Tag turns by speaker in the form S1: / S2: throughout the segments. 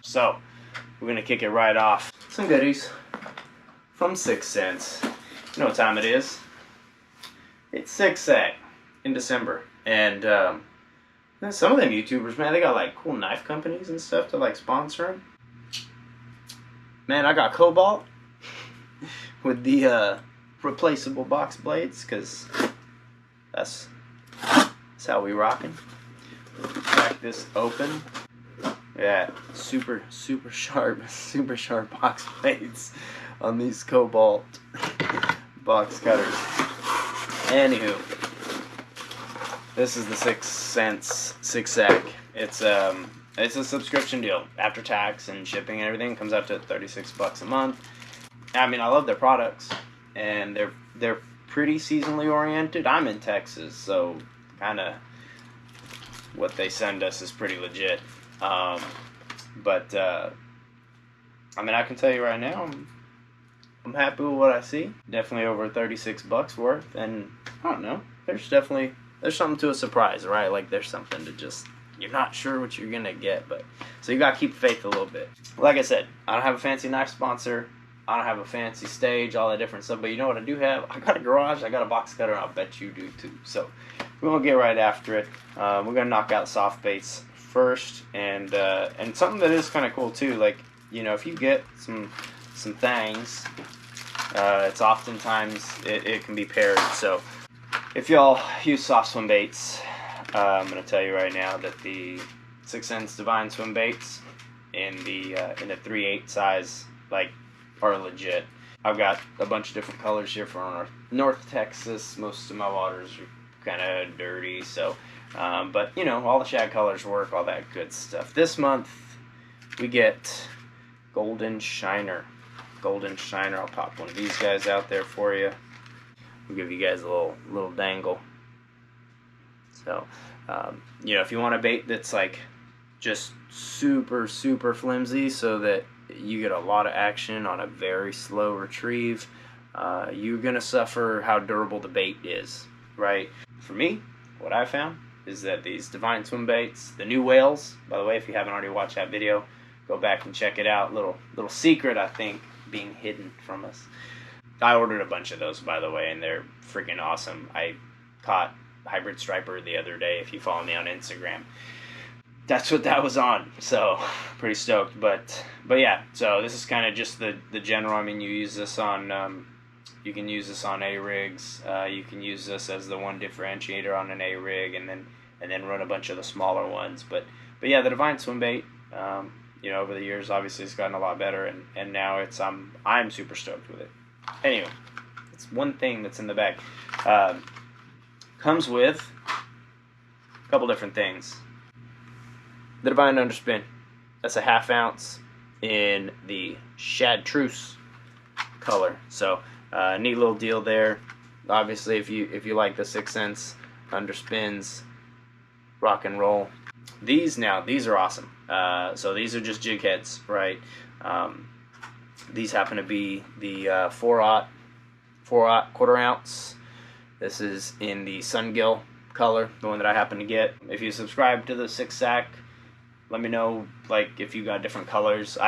S1: So, we're gonna kick it right off. Some goodies from 6 cents. You know what time it is? It's 6-Sack in December. And some of them YouTubers, man, they got like cool knife companies and stuff to like sponsor them. Man, I got Cobalt with the replaceable box blades, because that's how we rockin'. Crack this open. Yeah, super sharp box blades on these Cobalt box cutters. Anywho, this is the 6 cents 6-Sack. It's a subscription deal after tax and shipping and everything. It comes out to $36 a month. I mean, I love their products, and they're pretty seasonally oriented. I'm in Texas, so kind of what they send us is pretty legit. But I mean, I can tell you right now, I'm happy with what I see. Definitely over $36 worth, and I don't know. There's something to a surprise, right? Like there's something to just, you're not sure what you're gonna get, but so you gotta keep faith a little bit. Like I said, I don't have a fancy knife sponsor. I don't have a fancy stage, all that different stuff. But you know what I do have? I got a garage. I got a box cutter. And I'll bet you do too. So we're gonna get right after it. We're gonna knock out soft baits first, and something that is kind of cool too. Like, you know, if you get some things, it's oftentimes it can be paired. So if y'all use soft swim baits, I'm gonna tell you right now that the 6 cents Divine swim baits in the 3/8 size are legit. I've got a bunch of different colors here from North Texas. Most of my waters are kind of dirty, so but you know, all the shad colors work, all that good stuff. This month we get Golden Shiner. I'll pop one of these guys out there for you. We'll give you guys a little dangle. So you know, if you want a bait that's like just super flimsy, so that you get a lot of action on a very slow retrieve, you're gonna suffer how durable the bait is, right? For me, what I found is that these Divine swim baits, the new whales, by the way, if you haven't already watched that video, go back and check it out. Little secret, I think, being hidden from us. I ordered a bunch of those, by the way, and they're freaking awesome. I caught hybrid striper the other day. If you follow me on Instagram, that's what that was on, so pretty stoked. But yeah, so this is kind of just the general. I mean, you use this on you can use this on A-rigs. You can use this as the one differentiator on an A-rig, and then run a bunch of the smaller ones. But yeah, the Divine swim bait, you know, over the years, obviously it's gotten a lot better, and now it's I'm super stoked with it. Anyway, it's one thing that's in the bag. Comes with a couple different things. The Divine Underspin. That's a 1/2 ounce in the Chartreuse color. So neat little deal there. Obviously, if you like the 6 cents Underspins, rock and roll. These are awesome. So these are just jig heads, right? These happen to be the 4/0 1/4 ounce. This is in the Sungill color, the one that I happen to get. If you subscribe to the 6-Sack, let me know, like, if you got different colors.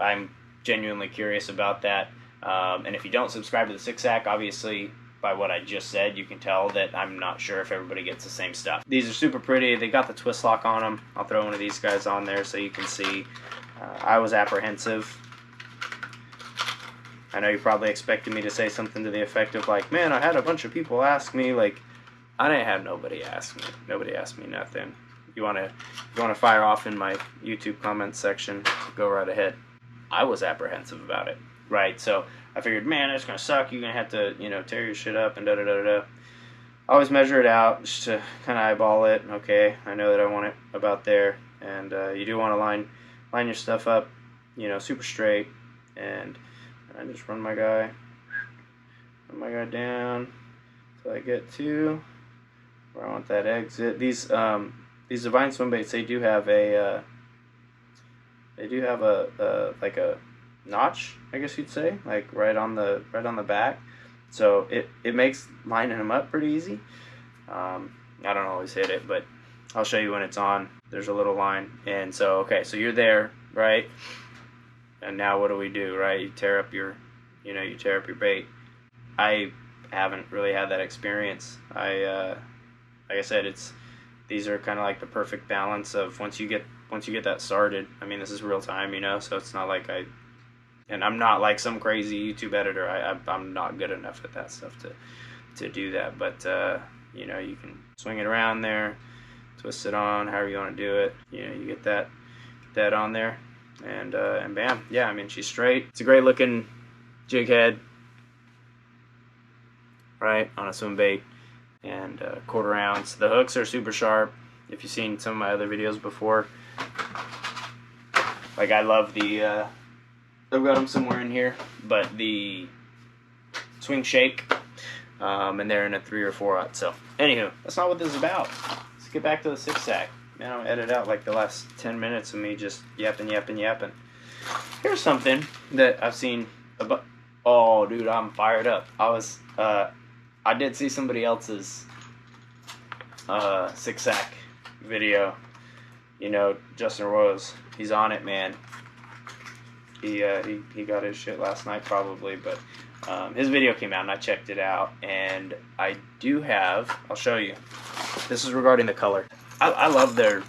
S1: I'm genuinely curious about that. And if you don't subscribe to the 6-Sack, obviously, by what I just said, you can tell that I'm not sure if everybody gets the same stuff. These are super pretty. They got the twist lock on them. I'll throw one of these guys on there so you can see. I was apprehensive. I know you probably expected me to say something to the effect of like, man, I had a bunch of people ask me. Like, I didn't have nobody ask me. Nobody asked me nothing. You wanna fire off in my YouTube comments section, go right ahead. I was apprehensive about it, right? So I figured, man, it's gonna suck. You're gonna have to, you know, tear your shit up and da-da-da-da-da. I always measure it out just to kind of eyeball it. Okay, I know that I want it about there, and you do want to line your stuff up, you know, super straight. And I just run my guy down till I get to where I want that exit. These Divine swim baits, they do have a like a notch, I guess you'd say, like right on the back. So it makes lining them up pretty easy. I don't always hit it, but I'll show you when it's on. There's a little line. And so, okay, so you're there, right? And now what do we do, right? You tear up your, you tear up your bait. I haven't really had that experience. Like I said, these are kind of like the perfect balance of once you get that started. I mean, this is real time, so it's not like and I'm not like some crazy YouTube editor. I'm not good enough at that stuff to do that. But you can swing it around there, twist it on, however you want to do it. You get that on there, and bam, yeah. I mean, she's straight. It's a great looking jig head, right, on a swim bait, and 1/4 ounce. The hooks are super sharp. If you've seen some of my other videos before, like I love the. I've got them somewhere in here, but the swing shake, and they're in a 3 or 4/0. So, anywho, that's not what this is about. Let's get back to the 6-sack. Man, I'm gonna edit out like the last 10 minutes of me just yapping. Here's something that I've seen about. Oh, dude, I'm fired up. I did see somebody else's 6-sack video. Justin Rose. He's on it, man. He got his shit last night probably, but his video came out and I checked it out, and I do have. I'll show you. This is regarding the color. I love their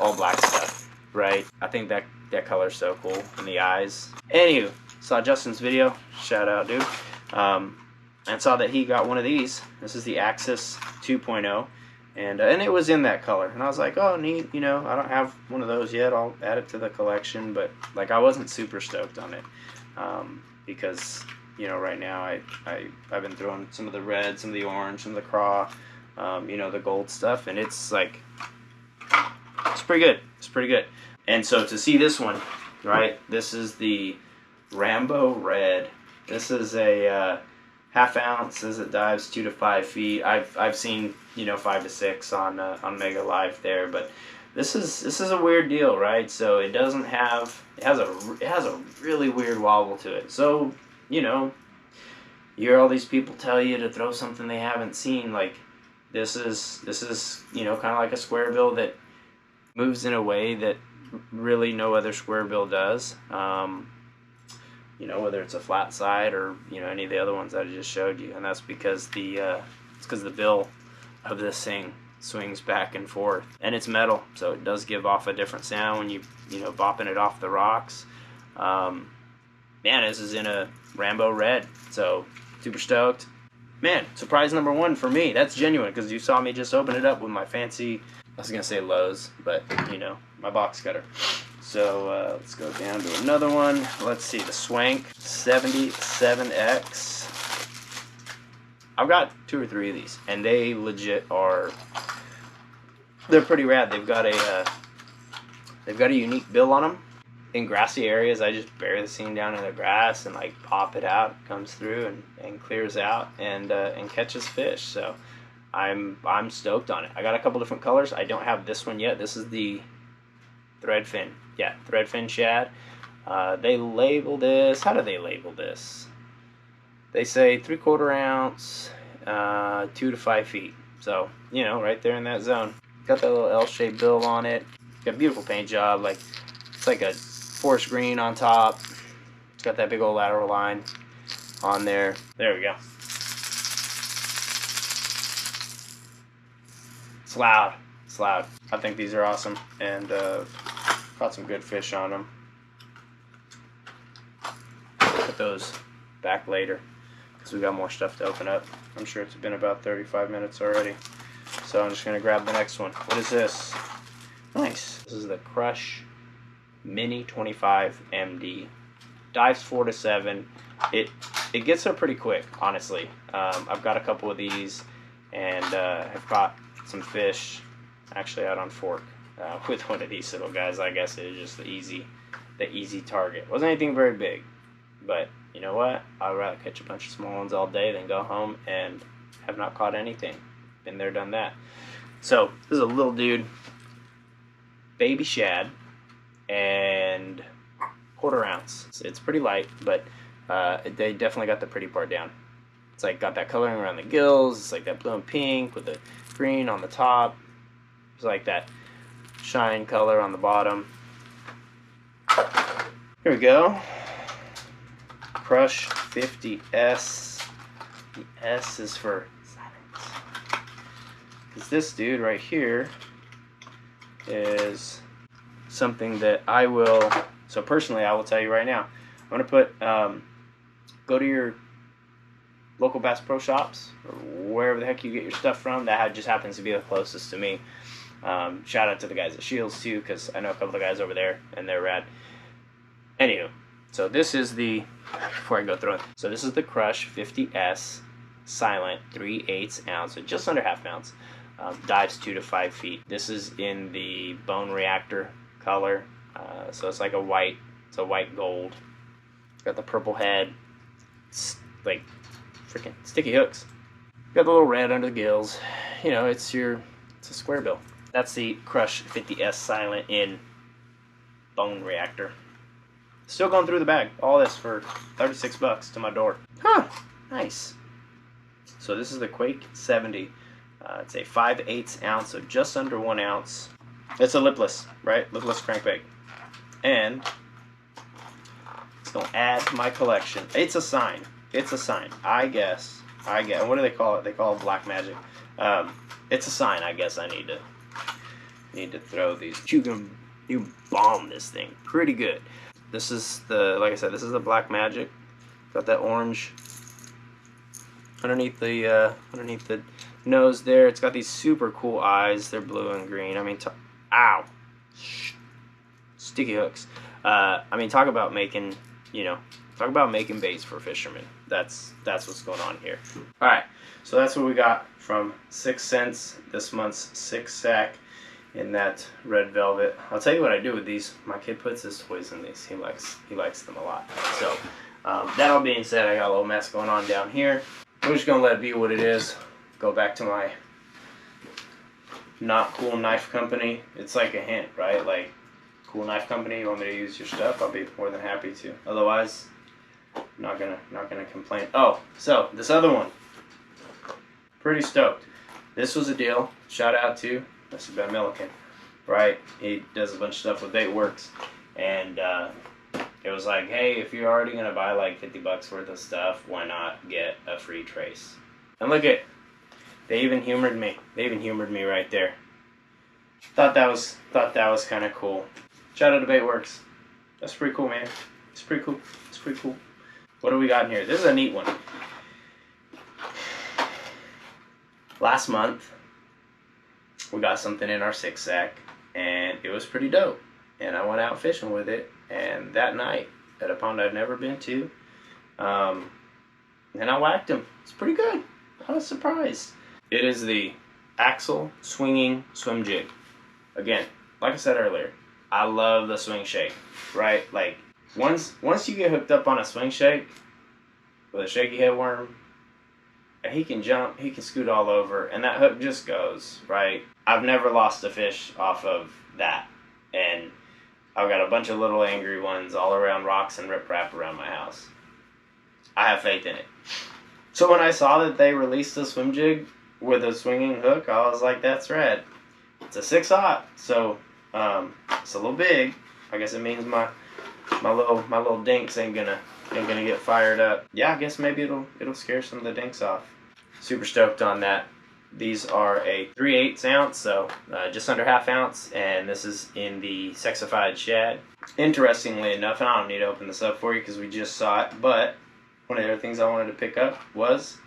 S1: all black stuff, right? I think that color's so cool in the eyes. Anywho, saw Justin's video. Shout out, dude. And saw that he got one of these. This is the Axis 2.0. And it was in that color, and I was like, oh, neat. I don't have one of those yet. I'll add it to the collection, but like I wasn't super stoked on it because right now I've been throwing some of the red, some of the orange, some of the craw, the gold stuff, and it's like it's pretty good. It's pretty good. And so to see this one, right? This is the Rambo Red. This is a 1/2 ounce. As it dives 2 to 5 feet. I've seen 5 to 6 on Mega Live there, but this is a weird deal, right? So it doesn't have it has a really weird wobble to it. So you hear all these people tell you to throw something they haven't seen. Like this is kind of like a square bill that moves in a way that really no other square bill does. Whether it's a flat side or any of the other ones that I just showed you, and that's because the bill of this thing swings back and forth, and it's metal, so it does give off a different sound when you bopping it off the rocks. Man, this is in a Rambo Red, so super stoked. Man, surprise number 1 for me. That's genuine because you saw me just open it up with my fancy, I was gonna say Lowe's, but my box cutter. So let's go down to another one. Let's see, the Swank 77X. I've got 2 or 3 of these, and they legit are. They're pretty rad. They've got a unique bill on them. In grassy areas, I just bury the seam down in the grass and like pop it out. It comes through and clears out and catches fish. So I'm stoked on it. I got a couple different colors. I don't have this one yet. This is the Threadfin. Yeah, Threadfin shad. They label this. How do they label this? They say 3/4 ounce, 2 to 5 feet. So right there in that zone. Got that little L-shaped bill on it. Got a beautiful paint job. Like it's like a forest green on top. It's got that big old lateral line on there. There we go. It's loud. It's loud. I think these are awesome, and caught some good fish on them. Put those back later because we got more stuff to open up. I'm sure it's been about 35 minutes already. So I'm just going to grab the next one. What is this? Nice. This is the Crush Mini 25 MD. Dives 4 to 7. It gets there pretty quick, honestly. I've got a couple of these and have caught some fish actually out on fork with one of these little guys. I guess it is just the easy target. Wasn't anything very big, but you know what? I'd rather catch a bunch of small ones all day than go home and have not caught anything. Been there, done that. So this is a little dude, baby shad, and 1/4 ounce. It's pretty light, but they definitely got the pretty part down. It's like got that coloring around the gills. It's like that blue and pink with the green on the top. It's like that shine color on the bottom. Here we go. Crush 50S. The S is for silence. Because this dude right here is something that I will, so personally I will tell you right now. I'm going to put, go to your local Bass Pro Shops, or wherever the heck you get your stuff from. That just happens to be the closest to me. Shout out to the guys at Shields too, because I know a couple of guys over there, and they're rad. Anywho, so this is the, before I go through it, so this is the Crush 50S Silent 3/8 ounce, so just under half ounce. Dives 2 to 5 feet. This is in the bone reactor color, so it's like a white, it's a white gold. Got the purple head, it's like freaking sticky hooks. Got the little red under the gills. You know, it's a square bill. That's the Crush 50S Silent in bone reactor. Still going through the bag. All this for 36 bucks to my door. Huh, nice. So this is the Quake 70. It's a 5/8 ounce, so just under 1 ounce. It's a lipless, right? Lipless crankbait. And it's going to add to my collection. It's a sign. It's a sign. I guess. What do they call it? They call it black magic. It's a sign. I guess I need to throw these. You bomb this thing pretty good. This is the, like I said, this is the black magic. Got that orange underneath the nose there. It's got these super cool eyes. They're blue and green. I mean, ow, sticky hooks. I mean, talk about making, talk about making baits for fishermen. That's what's going on here. All right, so that's what we got from 6 cents, this month's 6 sack in that red velvet. I'll tell you what I do with these. My kid puts his toys in these. He likes them a lot. So that all being said, I got a little mess going on down here. I'm just gonna let it be what it is. Go back to my Not Cool Knife Company. It's like a hint, right? Like, Cool Knife Company, you want me to use your stuff? I'll be more than happy to. Otherwise, not gonna complain. Oh, so this other one, pretty stoked. This was a deal. Shout out to Mr. Ben Milliken, right? He does a bunch of stuff with Baitworks, and it was like, hey, if you're already gonna buy like 50 bucks worth of stuff, why not get a free trace? And look at, they even humored me. They even humored me right there. Thought that was kind of cool. Shout out to Baitworks. That's pretty cool, man. It's pretty cool. It's pretty cool. What do we got in here? This is a neat one. Last month, we got something in our 6 sack, and it was pretty dope. And I went out fishing with it, and that night, at a pond I'd never been to, and I whacked him. It's pretty good. I was surprised. It is the Axle Swinging Swim Jig. Again, like I said earlier, I love the swing shake, right? Like, once you get hooked up on a swing shake with a shaky head worm, and he can jump, he can scoot all over, and that hook just goes, right? I've never lost a fish off of that, and I've got a bunch of little angry ones all around rocks and riprap around my house. I have faith in it. So when I saw that they released a swim jig with a swinging hook, I was like, that's rad. It's a 6/0, so it's a little big. I guess it means my little dinks ain't gonna get fired up. Yeah, I guess maybe it'll scare some of the dinks off. Super stoked on that. These are a 3/8 ounce, so just under half ounce, and this is in the sexified shad. Interestingly enough, and I don't need to open this up for you because we just saw it, but one of the other things I wanted to pick up was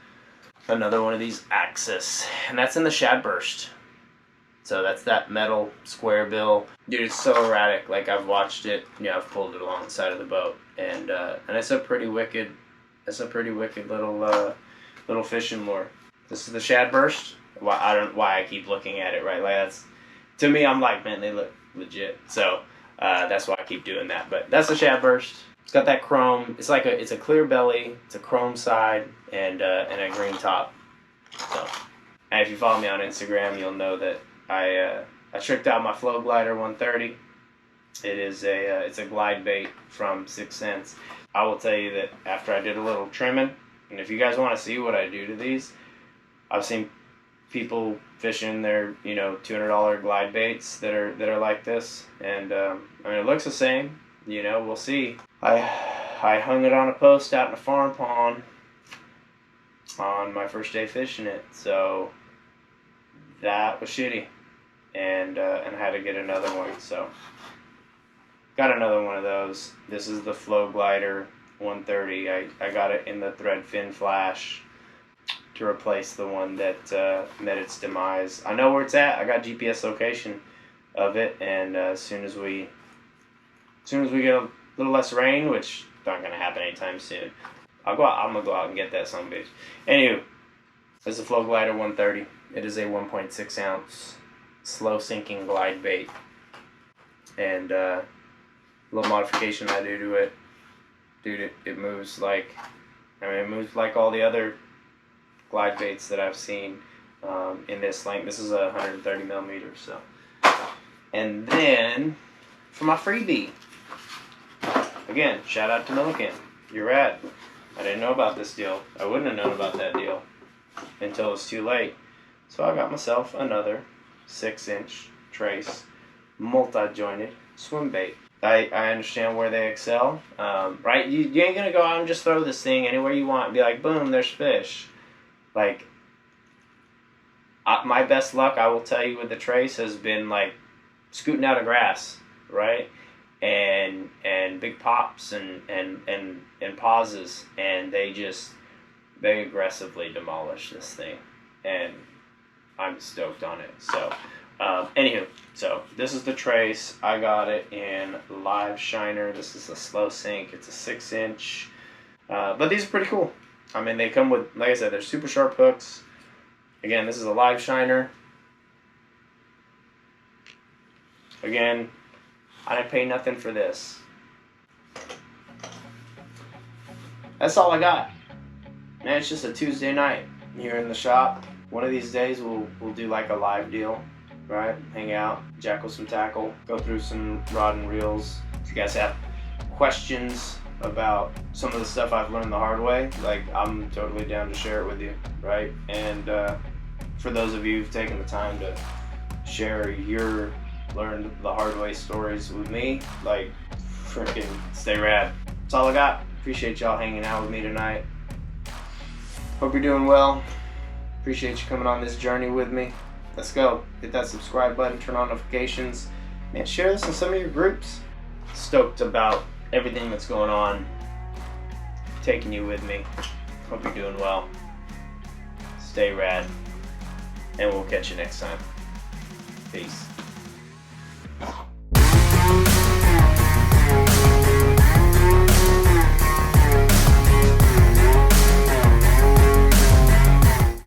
S1: another one of these Axis, and that's in the shad burst. So that's that metal square bill. Dude, it's so erratic. Like, I've watched it, I've pulled it along the side of the boat, and it's a pretty wicked little fishing lure. This is the shad burst. Why I keep looking at it, right? Like, that's, to me, I'm like, man, they look legit. So that's why I keep doing that. But that's the shad burst. It's got that chrome. It's a clear belly. It's a chrome side and a green top. So, and if you follow me on Instagram, you'll know that I tricked out my Flow Glider 130. It's a glide bait from 6 cents. I will tell you that after I did a little trimming, and if you guys want to see what I do to these, I've seen people fishing their, you know, $200 glide baits that are like this, and I mean, it looks the same. You know, we'll see. I hung it on a post out in a farm pond on my first day fishing it, so that was shitty, and I had to get another one. So got another one of those. This is the Flow Glider 130. I got it in the thread fin flash to replace the one that met its demise. I know where it's at. I got GPS location of it, and as soon as we get a little less rain, which not gonna happen anytime soon, I'm gonna go out and get that son of a bitch. Anywho, this is a Flow Glider 130. It is a 1.6 ounce slow sinking glide bait, and a little modification I do to it, dude. It moves like, I mean, it moves like all the other glide baits that I've seen in this length. This is a 130 millimeters. So, and then for my freebie, again, shout out to Milliken. You're rad. I didn't know about this deal. I wouldn't have known about that deal until it's too late. So I got myself another 6-inch trace multi-jointed swim bait. I understand where they excel, right? You ain't gonna go out and just throw this thing anywhere you want and be like, boom, there's fish. Like, my best luck, I will tell you, with the trace has been like scooting out of grass, right? And big pops and pauses, and they aggressively demolish this thing, and I'm stoked on it. So anywho, so this is the trace. I got it in Live Shiner. This is a slow sink. It's a 6-inch, but these are pretty cool. I mean, they come with, like I said, they're super sharp hooks. Again, this is a Live Shiner. Again, I didn't pay nothing for this. That's all I got. Man, it's just a Tuesday night here in the shop. One of these days we'll do like a live deal, right? Hang out, jackal some tackle, go through some rod and reels. If you guys have questions about some of the stuff I've learned the hard way, like, I'm totally down to share it with you, right? And for those of you who've taken the time to share your learned the hard way stories with me, like, freaking stay rad. That's all I got. Appreciate y'all hanging out with me tonight. Hope you're doing well. Appreciate you coming on this journey with me. Let's go. Hit that subscribe button, turn on notifications, man, share this in some of your groups. Stoked about everything that's going on, taking you with me. Hope you're doing well. Stay rad, and we'll catch you next time. Peace.